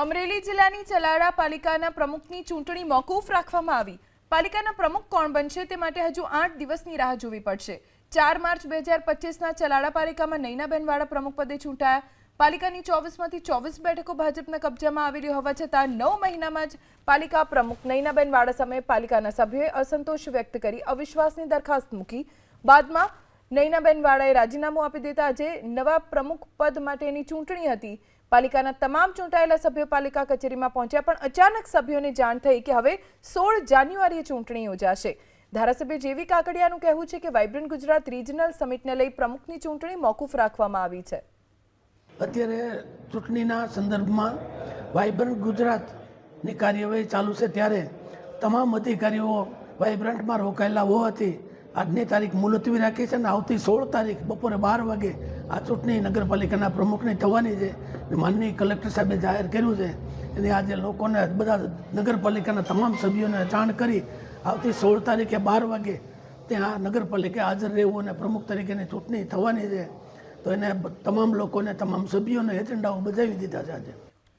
અમરેલી જિલ્લાની ચલાડા પાલિકાના પ્રમુખની ચૂંટણી મોકૂફ રાખવામાં આવી। પાલિકાના પ્રમુખ કોણ બનશે તે માટે હજુ 8 દિવસની રાહ જોવી પડશે। 4 માર્ચ 2025ના ચલાડા પાલિકામાં નૈનાબેન વાળા પ્રમુખ પદે ચૂંટાયા। પાલિકાની 24માંથી 24 બેઠકો ભાજપના કબજામાં આવેલી હોવા છતાં 9 મહિનામાં જ પાલિકા પ્રમુખ નૈનાબેન વાળા સામે પાલિકાના સભ્યોએ અસંતોષ વ્યક્ત કરી અવિશ્વાસની દરખાસ્ત મૂકી। બાદમાં નૈનાબેન વાળાએ રાજીનામું આપી દેતા આજે નવા પ્રમુખ પદ માટેની ચૂંટણી હતી। પાલિકાના તમામ ચૂંટાયેલા સભ્યો પાલિકા કચેરીમાં પહોંચ્યા, પણ અચાનક સભ્યોને જાણ થઈ કે હવે 16 જાન્યુઆરીએ ચૂંટણી યોજાશે। ધારાસભ્ય જેવી કાકડિયાનું કહેવું છે કે વાઇબ્રન્ટ ગુજરાત રિજનલ સમિટને લઈ પ્રમુખની ચૂંટણી મોકૂફ રાખવામાં આવી છે। અત્યારે ચૂંટણીના સંદર્ભમાં વાઇબ્રન્ટ ગુજરાતની કાર્યવાહી ચાલુ છે, ત્યારે તમામ અધિકારીઓ વાઇબ્રન્ટમાં રોકાયેલા હોવાથી આજની તારીખ મુલતવી રાખી છે અને આવતી 16 તારીખ બપોરે 12 વાગે આ ચૂંટણી નગરપાલિકાના પ્રમુખની થવાની છે। માનનીય કલેક્ટર સાહેબે જાહેર કર્યું છે અને આજે લોકોને બધા નગરપાલિકાના તમામ સભ્યોને જાણ કરી આવતી 16 તારીખે 12 વાગે ત્યાં નગરપાલિકા હાજર રહેવું અને પ્રમુખ તરીકેની ચૂંટણી થવાની છે। તો એને તમામ લોકોને તમામ સભ્યોને એજન્ડાઓ બજાવી દીધા છે આજે।